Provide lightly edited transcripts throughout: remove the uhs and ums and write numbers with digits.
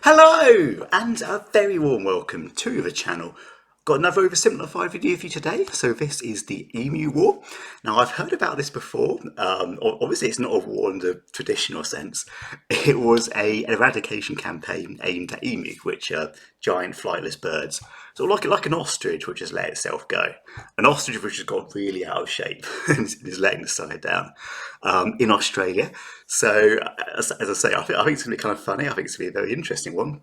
Hello and a very warm welcome to the channel. Got another oversimplified video for you today. So this is the EMU war. Now I've heard about this before. Obviously it's not a war in the traditional sense. It was an eradication campaign aimed at emu, which are giant flightless birds. So like an ostrich which has let itself go. An ostrich which has got really out of shape and is letting the side down in Australia. So as I say, I think it's going to be kind of funny. I think it's going to be a very interesting one.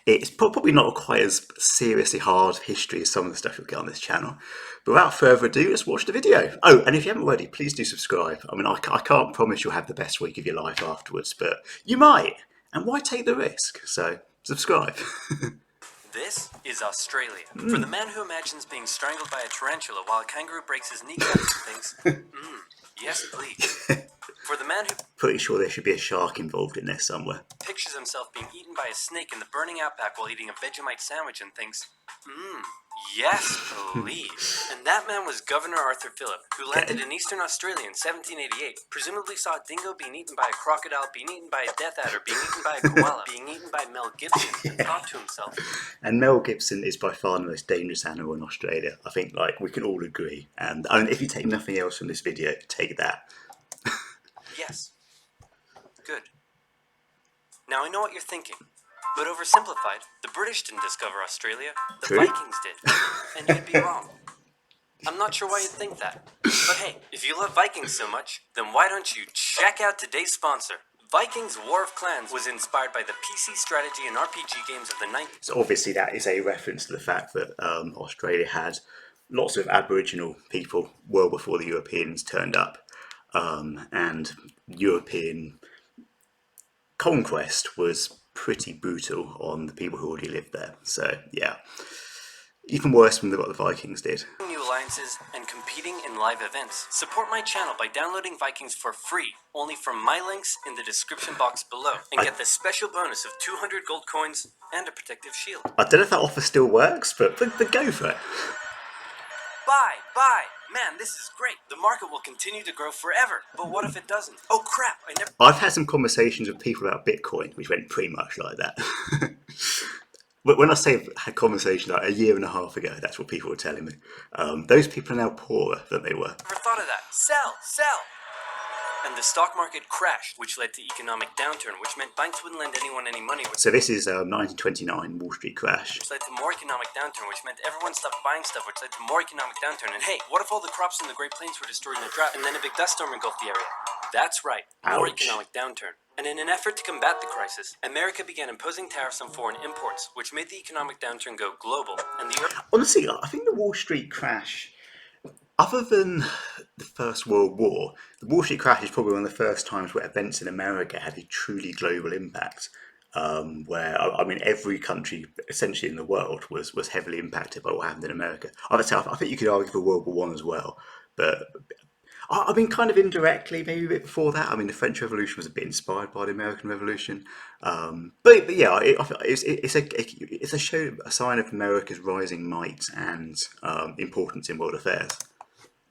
It's probably not quite as seriously hard history as some of the stuff you'll get on this channel. But without further ado, let's watch the video. Oh, and if you haven't already, please do subscribe. I mean, I can't promise you'll have the best week of your life afterwards, but you might. And why take the risk? So, subscribe. This is Australia. For the man who imagines being strangled by a tarantula while a kangaroo breaks his kneecaps and thinks, yes please. For the man who Pretty sure there should be a shark involved in this somewhere. pictures himself being eaten by a snake in the burning outback while eating a Vegemite sandwich and thinks, yes please. And that man was Governor Arthur Phillip, who landed in eastern Australia in 1788, presumably saw a dingo being eaten by a crocodile, being eaten by a death adder, being eaten by a koala, being eaten by Mel Gibson, and thought to himself, And Mel Gibson is by far the most dangerous animal in Australia. I think we can all agree. And I mean, if you take nothing else from this video, take that. yes. Good. Now I know what you're thinking, but oversimplified, the British didn't discover Australia, the True. Vikings did, and you'd be wrong. I'm not sure why you'd think that, but hey, if you love Vikings so much, then why don't you check out today's sponsor. Vikings War of Clans was inspired by the PC strategy and RPG games of the 90s. So obviously that is a reference to the fact that Australia had lots of Aboriginal people well before the Europeans turned up, and European conquest was pretty brutal on the people who already lived there. So yeah, even worse than what the Vikings did. New alliances and competing in live events. Support my channel by downloading Vikings for free, only from my links in the description box below, and get the special bonus of 200 gold coins and a protective shield. I don't know if that offer still works, but go for it. Buy! Man, this is great. The market will continue to grow forever. But what if it doesn't? Oh crap, I never... I've had some conversations with people about Bitcoin, which went pretty much like that. But when I say I've had conversations like a year and a half ago, that's what people were telling me. Those people are now poorer than they were. Never thought of that. Sell! And the stock market crashed, which led to economic downturn, which meant banks wouldn't lend anyone any money. So this is 1929 Wall Street crash. Which led to more economic downturn, which meant everyone stopped buying stuff, which led to more economic downturn. And hey, what if all the crops in the Great Plains were destroyed in a drought, and then a big dust storm engulfed the area? That's right, more Ouch. economic downturn. And in an effort to combat the crisis, America began imposing tariffs on foreign imports, which made the economic downturn go global. And the Honestly, I think the Wall Street crash, other than the First World War, the Wall Street crash is probably one of the first times where events in America had a truly global impact. Where, I mean, every country essentially in the world was heavily impacted by what happened in America. I think you could argue for World War One as well, but I mean, kind of indirectly, maybe a bit before that. I mean, the French Revolution was a bit inspired by the American Revolution, but yeah, it's a sign of America's rising might and importance in world affairs.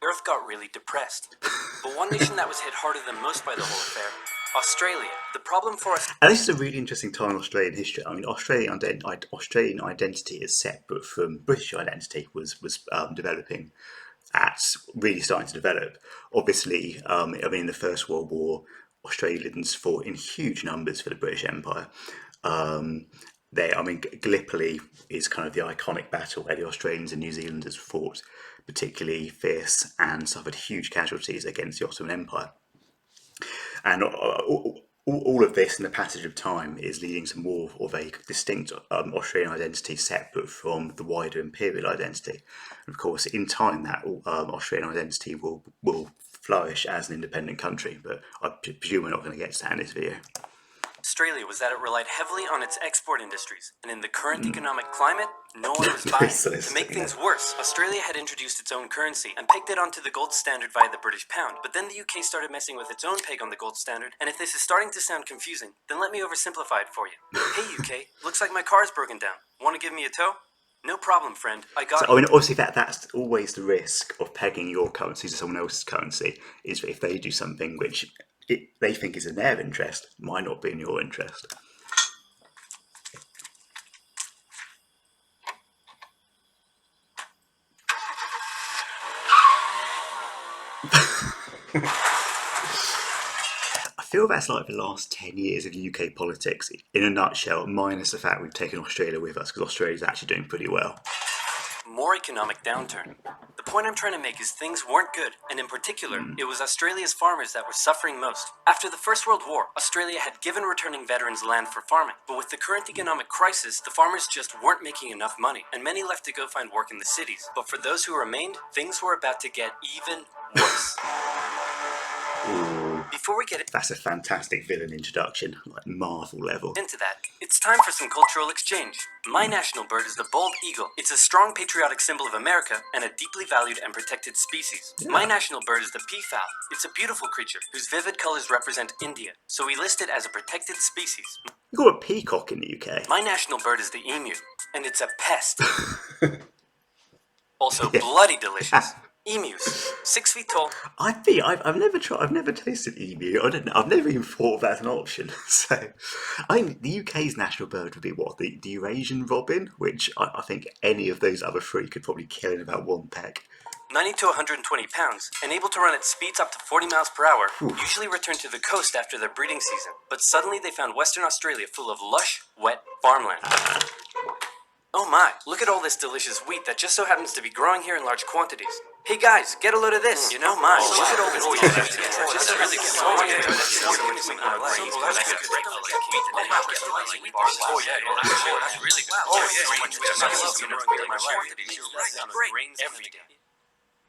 Earth got really depressed. But one nation that was hit harder than most by the whole affair, Australia. The problem for us... And this is a really interesting time in Australian history. I mean, Australian identity is separate from British identity, was developing. Really starting to develop. Obviously, I mean, in the First World War, Australians fought in huge numbers for the British Empire. Gallipoli is kind of the iconic battle where the Australians and New Zealanders fought particularly fierce and suffered huge casualties against the Ottoman Empire. And all of this in the passage of time is leading to more of a distinct Australian identity separate from the wider imperial identity. And of course, in time, that Australian identity will flourish as an independent country, but I presume we're not going to get to that in this video. Australia was that it relied heavily on its export industries, and in the current economic climate, no one was buying. To make things worse, Australia had introduced its own currency and pegged it onto the gold standard via the British pound, but then the UK started messing with its own peg on the gold standard, and if this is starting to sound confusing, then let me oversimplify it for you. Hey UK, looks like my car's broken down. Want to give me a tow? No problem, friend. I got I mean, obviously that's always the risk of pegging your currency to someone else's currency, is if they do something which they think is in their interest, might not be in your interest. I feel that's like the last 10 years of UK politics in a nutshell, minus the fact we've taken Australia with us, because Australia's actually doing pretty well. More economic downturn. The point I'm trying to make is things weren't good, and in particular, it was Australia's farmers that were suffering most. After the First World War, Australia had given returning veterans land for farming, but with the current economic crisis, the farmers just weren't making enough money, and many left to go find work in the cities. But for those who remained, things were about to get even worse. Before we get That's a fantastic villain introduction, like Marvel level. into that, it's time for some cultural exchange. My national bird is the bald eagle. It's a strong patriotic symbol of America and a deeply valued and protected species. Yeah. My national bird is the peafowl. It's a beautiful creature whose vivid colors represent India, so we list it as a protected species. You got a peacock in the UK. My national bird is the emu, and it's a pest. Also, Yeah. bloody delicious. Emus, 6 feet tall. I've never tried. I've never tasted emu. I don't know. I've never even thought of that as an option. So, the UK's national bird would be what, the Eurasian robin, which I think any of those other three could probably kill in about one peck. 90 to 120 pounds, and able to run at speeds up to 40 miles per hour, usually return to the coast after their breeding season. But suddenly they found Western Australia full of lush, wet farmland. Oh my, look at all this delicious wheat that just so happens to be growing here in large quantities. Hey guys, get a load of this. You know, look at all this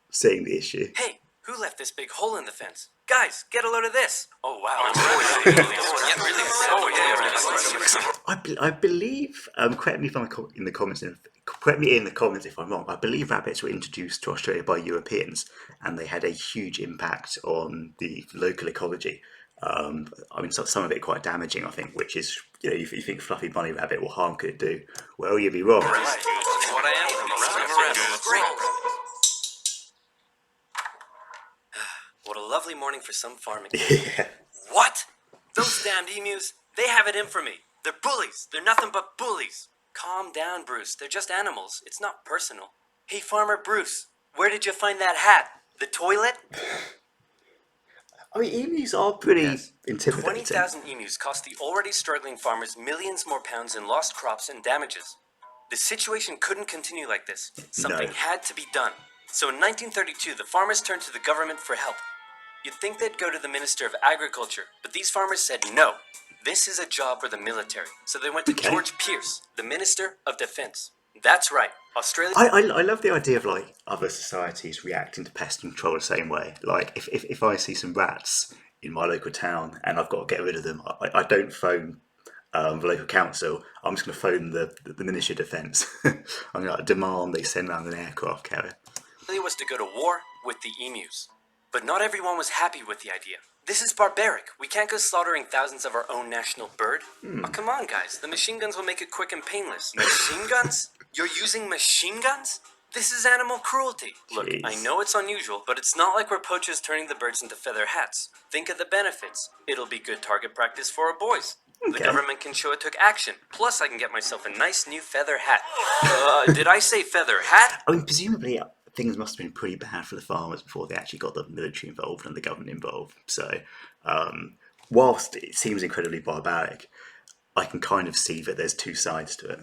Seeing the issue. Hey, who left this big hole in the fence? Guys, get a load of this. Oh wow. I believe. Correct me if I'm in the comments. Correct me in the comments if I'm wrong. I believe rabbits were introduced to Australia by Europeans, and they had a huge impact on the local ecology. I mean, some of it quite damaging, I think. Which is, you think fluffy bunny rabbit, what harm could it do? Well, you'd be wrong. What a lovely morning for some farming. Yeah. What? Those damned emus, they have it in for me. They're bullies. They're nothing but bullies. Calm down, Bruce. They're just animals. It's not personal. Hey, Farmer Bruce, where did you find that hat? The toilet? I mean, emus are pretty intimidating. 20,000 emus cost the already struggling farmers millions more pounds in lost crops and damages. The situation couldn't continue like this. Something had to be done. So in 1932, the farmers turned to the government for help. You'd think they'd go to the Minister of Agriculture, but these farmers said no. This is a job for the military. So they went to George Pierce, the Minister of Defense. That's right, Australia. I love the idea of like other societies reacting to pest control the same way. Like if I see some rats in my local town and I've got to get rid of them, I don't phone the local council. I'm just going to phone the Ministry of Defence. I'm going to demand they send around an aircraft carrier. Was to go to war with the emus. But not everyone was happy with the idea. This is barbaric. We can't go slaughtering thousands of our own national bird. Oh, come on, guys. The machine guns will make it quick and painless. Machine guns? You're using machine guns? This is animal cruelty. Look, I know it's unusual, but it's not like we're poachers turning the birds into feather hats. Think of the benefits. It'll be good target practice for our boys. The government can show it took action. Plus, I can get myself a nice new feather hat. Did I say feather hat? I mean, presumably things must have been pretty bad for the farmers before they actually got the military involved and the government involved. So, whilst it seems incredibly barbaric, I can kind of see that there's two sides to it.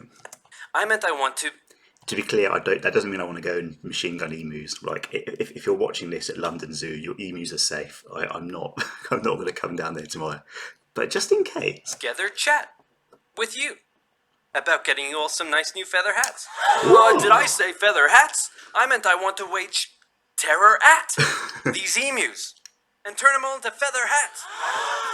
I meant I want to. To be clear, that doesn't mean I want to go and machine gun emus. Like, if you're watching this at London Zoo, your emus are safe. I'm not going to come down there tomorrow. But just in case. Together chat with you about getting you all some nice new feather hats. Did I say feather hats? I meant I want to wage terror at these emus and turn them all into feather hats.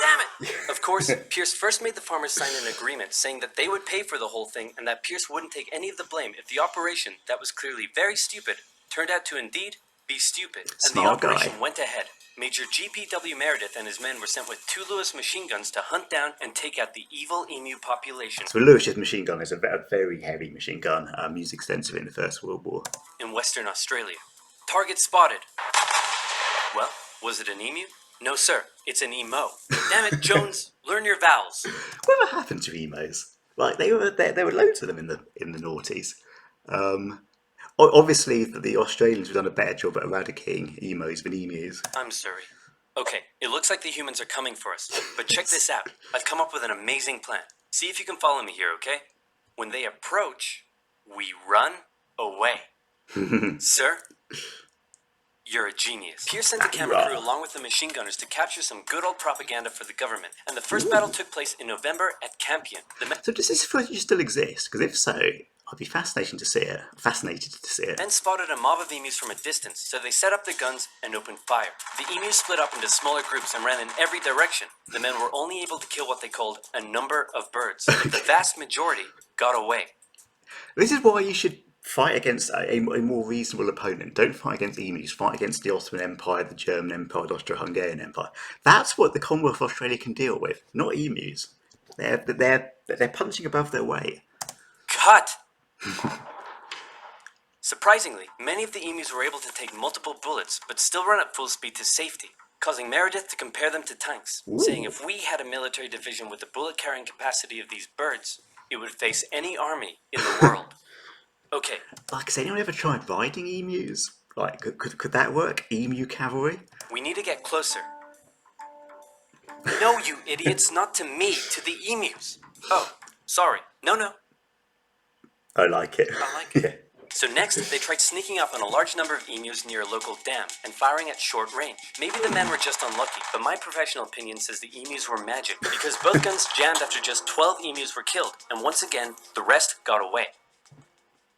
Damn it. Of course, Pierce first made the farmers sign an agreement saying that they would pay for the whole thing and that Pierce wouldn't take any of the blame if the operation, that was clearly very stupid, turned out to indeed be stupid. And Smart the operation guy. went ahead. Major G.P.W. Meredith and his men were sent with 2 Lewis machine guns to hunt down and take out the evil emu population. So Lewis's machine gun is a very heavy machine gun, used extensively in the First World War. In Western Australia. Target spotted. Well, was it an emu? No, sir. It's an emo. Damn it, Jones. Learn your vowels. Whatever happened to emos? Like there were loads of them in the noughties. Obviously, the Australians have done a better job at eradicating emos than emus. I'm sorry. Okay, it looks like the humans are coming for us. But check this out. I've come up with an amazing plan. See if you can follow me here, okay? When they approach, we run away. Sir, you're a genius. Pierce sent a camera crew along with the machine gunners to capture some good old propaganda for the government. And the first battle took place in November at Campion. So does this footage still exist? Because if so, I'd be fascinated to see it. Men spotted a mob of emus from a distance, so they set up their guns and opened fire. The emus split up into smaller groups and ran in every direction. The men were only able to kill what they called a number of birds, but the vast majority got away. This is why you should fight against a more reasonable opponent. Don't fight against emus. Fight against the Ottoman Empire, the German Empire, the Austro-Hungarian Empire. That's what the Commonwealth of Australia can deal with, not emus. They're punching above their weight. Cut! Surprisingly, many of the emus were able to take multiple bullets, but still run at full speed to safety, causing Meredith to compare them to tanks, saying if we had a military division with the bullet-carrying capacity of these birds, it would face any army in the world. Okay. Like, has anyone ever tried riding emus? Like, could that work? Emu cavalry? We need to get closer. No, you idiots, not to me, to the emus. Oh, sorry. No. I like it. I like it. Yeah. So next, they tried sneaking up on a large number of emus near a local dam and firing at short range. Maybe the men were just unlucky, but my professional opinion says the emus were magic, because both guns jammed after just 12 emus were killed, and once again, the rest got away.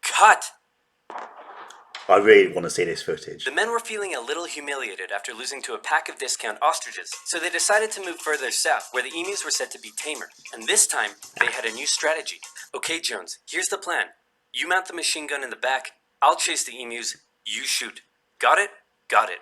Cut! I really want to see this footage. The men were feeling a little humiliated after losing to a pack of discount ostriches, so they decided to move further south, where the emus were said to be tamer. And this time, they had a new strategy. Okay, Jones, here's the plan. You mount the machine gun in the back, I'll chase the emus, you shoot. Got it? Got it.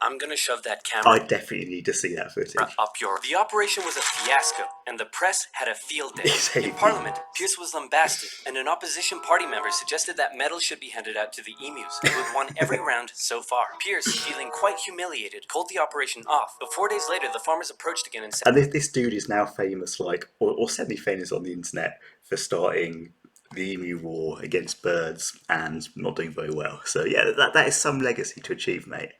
I'm gonna shove that camera I definitely need to see that footage. up your... The operation was a fiasco, and the press had a field day. In Parliament, Pierce was lambasted, and an opposition party member suggested that medals should be handed out to the emus, who had won every round so far. Pierce, feeling quite humiliated, called the operation off. But 4 days later, the farmers approached again and said... And this dude is now famous, or semi-famous on the internet for starting the Emu War against birds and not doing very well. So yeah, that is some legacy to achieve, mate.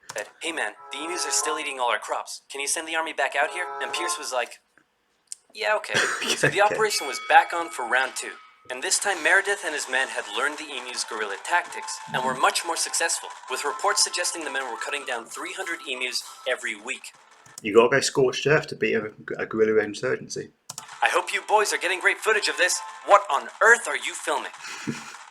Hey man, the emus are still eating all our crops. Can you send the army back out here? And Pierce was like, yeah, okay. So the operation was back on for round 2. And this time Meredith and his men had learned the emus' guerrilla tactics and were much more successful, with reports suggesting the men were cutting down 300 emus every week. You gotta go scorched earth to beat a guerrilla insurgency. I hope you boys are getting great footage of this. What on earth are you filming?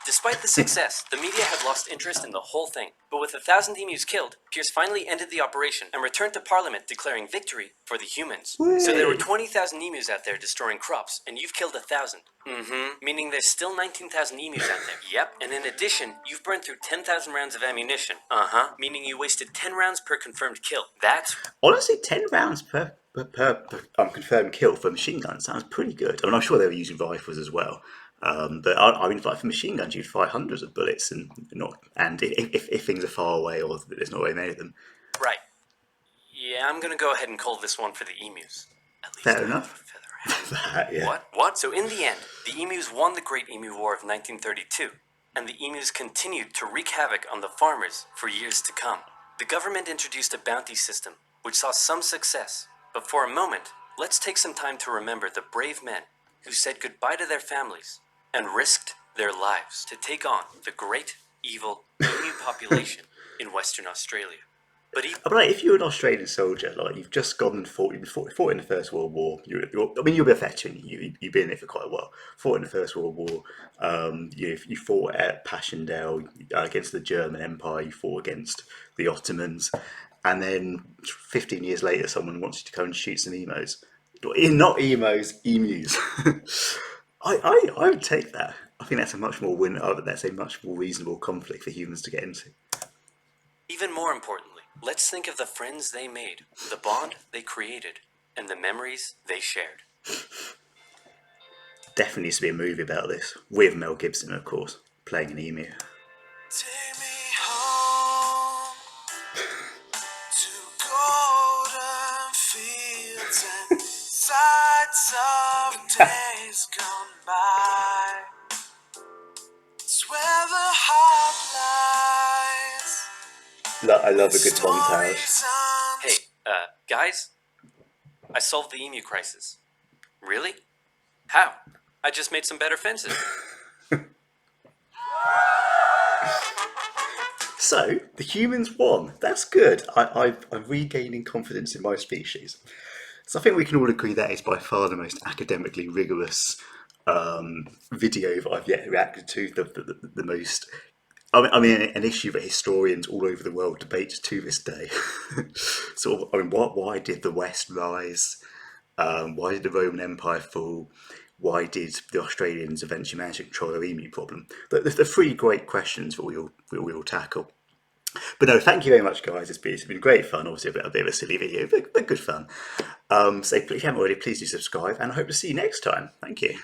Despite the success, the media had lost interest in the whole thing. But with 1,000 emus killed, Pierce finally ended the operation and returned to Parliament declaring victory for the humans. Whee! So there were 20,000 emus out there destroying crops, and you've killed 1,000. Meaning there's still 19,000 emus out there. Yep, and in addition, you've burned through 10,000 rounds of ammunition. Meaning you wasted 10 rounds per confirmed kill. That's... Honestly, 10 rounds per confirmed kill for machine guns sounds pretty good. I mean, I'm sure they were using rifles as well. But I mean, like for machine guns, you'd fire hundreds of bullets, and if things are far away or there's not very many of them. Right. Yeah, I'm gonna go ahead and call this one for the emus. At least Fair enough. Yeah. What? So in the end, the emus won the Great Emu War of 1932, and the emus continued to wreak havoc on the farmers for years to come. The government introduced a bounty system, which saw some success. But for a moment, let's take some time to remember the brave men who said goodbye to their families and risked their lives to take on the great, evil emu population in Western Australia. But if you're an Australian soldier, like you've just gone and fought in the First World War, you're a veteran. You've been there for quite a while. Fought in the First World War. You fought at Passchendaele against the German Empire. You fought against the Ottomans, and then 15 years later, someone wants you to go and shoot some emus. Not emos, emus. I would take that. I think that's a much more reasonable conflict for humans to get into. Even more importantly, let's think of the friends they made, the bond they created, and the memories they shared. Definitely needs to be a movie about this, with Mel Gibson, of course, playing an emu. Take me home to golden fields and sights of days gone by. I love a good montage. Stories I'm Hey, guys? I solved the emu crisis. Really? How? I just made some better fences. So, the humans won. That's good. I'm regaining confidence in my species. So I think we can all agree that is by far the most academically rigorous video that I've yet reacted to. The most, I mean, an issue that historians all over the world debate to this day. So, I mean, why did the West rise? Why did the Roman Empire fall? Why did the Australians eventually manage to control their emu problem? The three great questions that we all tackle. But no, thank you very much, guys. It's been great fun. Obviously, a bit of a silly video, but good fun. So if you haven't already, please do subscribe, and I hope to see you next time. Thank you.